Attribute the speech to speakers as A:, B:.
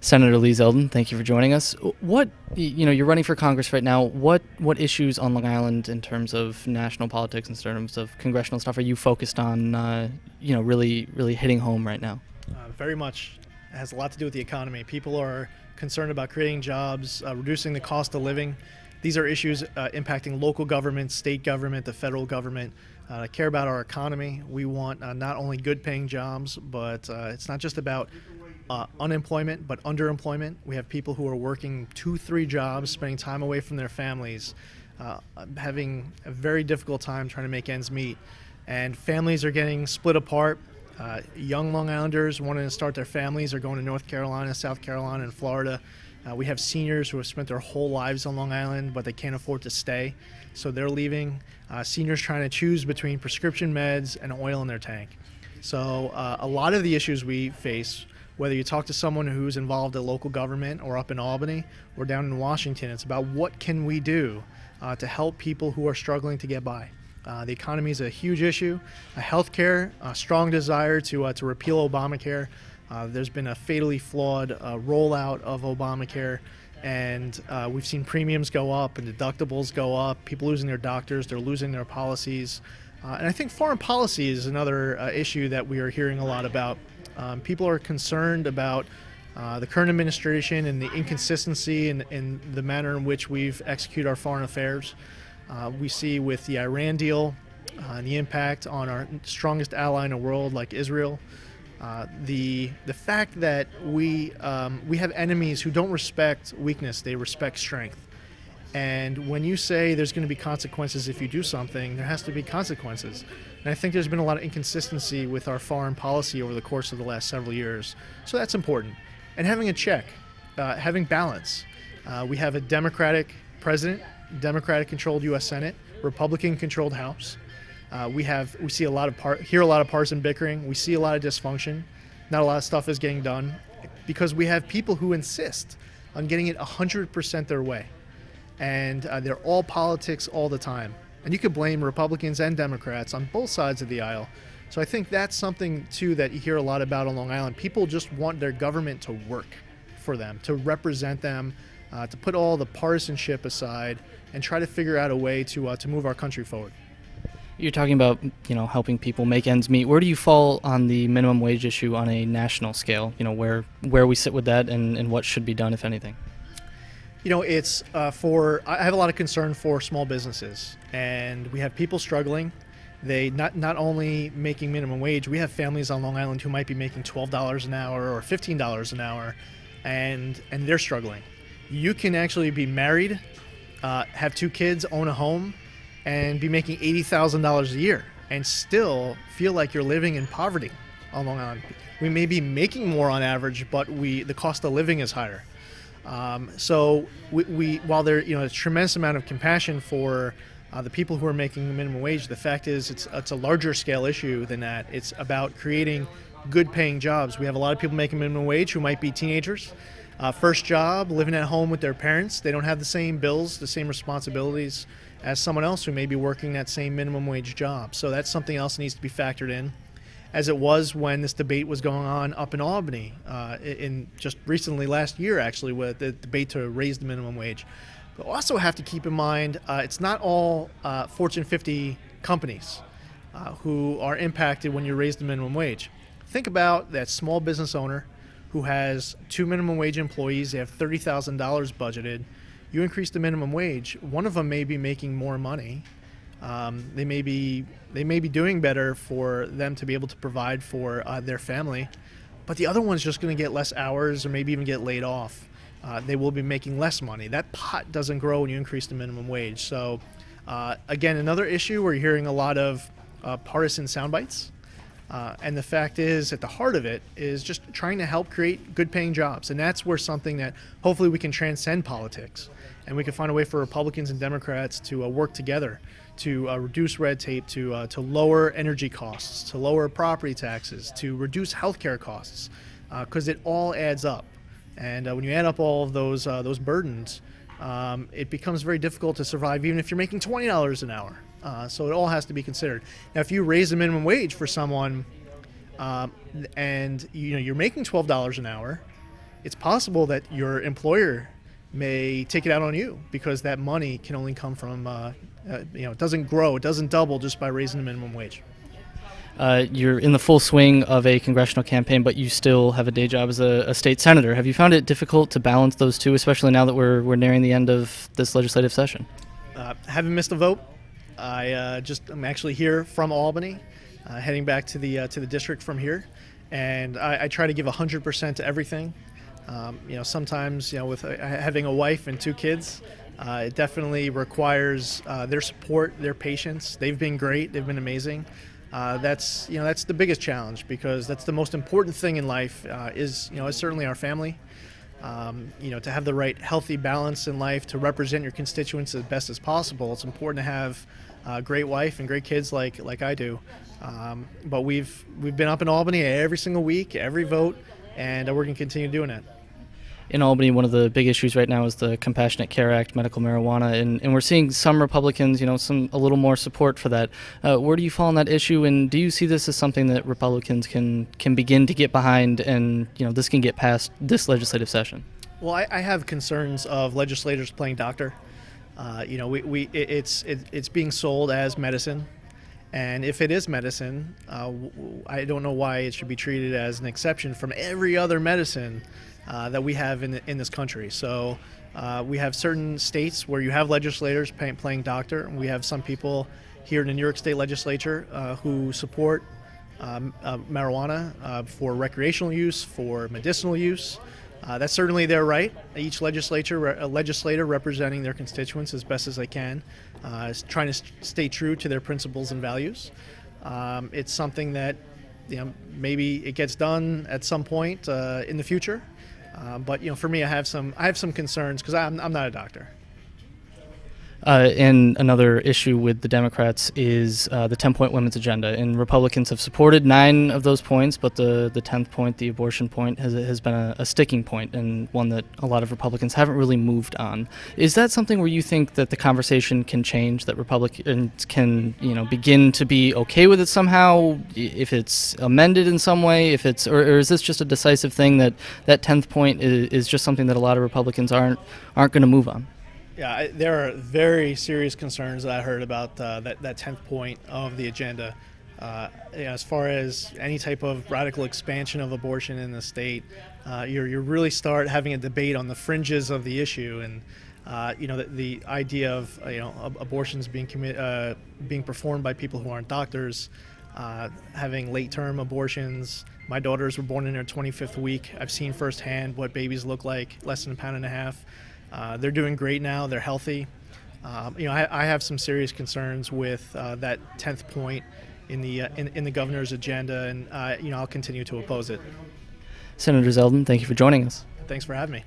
A: Senator Lee Zeldin, thank you for joining us. You're running for Congress right now. What issues on Long Island in terms of national politics, in terms of congressional stuff, are you focused on, really hitting home right now?
B: Very much. It has a lot to do with the economy. People are concerned about creating jobs, reducing the cost of living. These are issues impacting local government, state government, the federal government. Care about our economy. We want not only good paying jobs, but it's not just about unemployment, but underemployment. We have people who are working 2-3 jobs, spending time away from their families, having a very difficult time trying to make ends meet. And families are getting split apart. Young Long Islanders wanting to start their families are going to North Carolina, South Carolina, and Florida. We have seniors who have spent their whole lives on Long Island, but they can't afford to stay, so they're leaving. Seniors trying to choose between prescription meds and oil in their tank. So a lot of the issues we face, whether you talk to someone who's involved in local government or up in Albany or down in Washington, it's about what can we do to help people who are struggling to get by. The economy is a huge issue. Healthcare, a strong desire to repeal Obamacare. There's been a fatally flawed rollout of Obamacare, and we've seen premiums go up and deductibles go up, people losing their doctors, they're losing their policies. And I think foreign policy is another issue that we are hearing a lot about. People are concerned about the current administration and the inconsistency in the manner in which we've executed our foreign affairs. We see with the Iran deal and the impact on our strongest ally in the world, like Israel. The fact that we have enemies who don't respect weakness, they respect strength. And when you say there's going to be consequences if you do something, there has to be consequences. And I think there's been a lot of inconsistency with our foreign policy over the course of the last several years. So that's important. And having a check, having balance. We have a Democratic president, Democratic-controlled U.S. Senate, Republican-controlled House. We hear a lot of partisan bickering. We see a lot of dysfunction. Not a lot of stuff is getting done because we have people who insist on getting it 100% their way. And they're all politics all the time. And you could blame Republicans and Democrats on both sides of the aisle. So I think that's something, too, that you hear a lot about on Long Island. People just want their government to work for them, to represent them, to put all the partisanship aside and try to figure out a way to move our country forward.
A: You're talking about, helping people make ends meet. Where do you fall on the minimum wage issue on a national scale? Where we sit with that and what should be done, if anything?
B: I have a lot of concern for small businesses, and we have people struggling. They not only making minimum wage, we have families on Long Island who might be making $12 an hour or $15 an hour, and they're struggling. You can actually be married, have 2 kids, own a home, and be making $80,000 a year and still feel like you're living in poverty on Long Island. We may be making more on average, but the cost of living is higher. So while there's a tremendous amount of compassion for the people who are making the minimum wage, the fact is it's a larger scale issue than that. It's about creating good paying jobs. We have a lot of people making minimum wage who might be teenagers, first job, living at home with their parents. They don't have the same bills, the same responsibilities as someone else who may be working that same minimum wage job. So that's something else that needs to be factored in, as it was when this debate was going on up in Albany in just recently last year, actually, with the debate to raise the minimum wage. But also have to keep in mind it's not all Fortune 50 companies who are impacted when you raise the minimum wage. Think about that small business owner who has 2 minimum wage employees. They have $30,000 budgeted. You increase the minimum wage, one of them may be making more money. They may be doing better for them to be able to provide for their family, but the other one's just going to get less hours or maybe even get laid off. They will be making less money. That pot doesn't grow when you increase the minimum wage. So again, another issue where you're hearing a lot of partisan sound bites. And the fact is, at the heart of it, is just trying to help create good paying jobs. And that's where something that hopefully we can transcend politics and we can find a way for Republicans and Democrats to work together to reduce red tape, to lower energy costs, to lower property taxes, to reduce healthcare costs, because it all adds up. And when you add up all of those burdens, it becomes very difficult to survive even if you're making $20 an hour. So it all has to be considered. Now, if you raise the minimum wage for someone and you're making $12 an hour, it's possible that your employer may take it out on you because that money can only come from, it doesn't grow, it doesn't double just by raising the minimum wage.
A: You're in the full swing of a congressional campaign, but you still have a day job as a state senator. Have you found it difficult to balance those two, especially now that we're nearing the end of this legislative session?
B: Haven't missed a vote. I'm actually here from Albany, heading back to the district from here, and I try to give 100% to everything. Sometimes with having a wife and 2 kids, it definitely requires their support, their patience. They've been great. They've been amazing. That's the biggest challenge, because that's the most important thing in life. Is certainly our family. To have the right healthy balance in life, to represent your constituents as best as possible. It's important to have a great wife and great kids like I do. But we've been up in Albany every single week, every vote, and we're going to continue doing it.
A: In Albany, one of the big issues right now is the Compassionate Care Act, medical marijuana, and we're seeing some Republicans, a little more support for that. Where do you fall on that issue, and do you see this as something that Republicans can begin to get behind, and this can get past this legislative session?
B: Well, I have concerns of legislators playing doctor. It's being sold as medicine. And if it is medicine, I don't know why it should be treated as an exception from every other medicine that we have in this country. So we have certain states where you have legislators playing doctor. We have some people here in the New York State Legislature who support marijuana for recreational use, for medicinal use. That's certainly their right. Each legislator representing their constituents as best as they can, is trying to stay true to their principles and values. It's something that maybe it gets done at some point in the future. But for me, I have some concerns because I'm not a doctor.
A: And another issue with the Democrats is the 10-point women's agenda. And Republicans have supported 9 of those points, but the 10th point, the abortion point, has been a sticking point, and one that a lot of Republicans haven't really moved on. Is that something where you think that the conversation can change, that Republicans can begin to be okay with it somehow, if it's amended in some way, or is this just a decisive thing that 10th point is just something that a lot of Republicans aren't going to move on?
B: Yeah, there are very serious concerns that I heard about that 10th point of the agenda. As far as any type of radical expansion of abortion in the state, you really start having a debate on the fringes of the issue, and the idea of abortions being performed by people who aren't doctors, having late-term abortions. My daughters were born in their 25th week. I've seen firsthand what babies look like, less than a pound and a half. They're doing great now. They're healthy. I have some serious concerns with that 10th point in the governor's agenda, and I'll continue to oppose it.
A: Senator Zeldin, thank you for joining us.
B: Thanks for having me.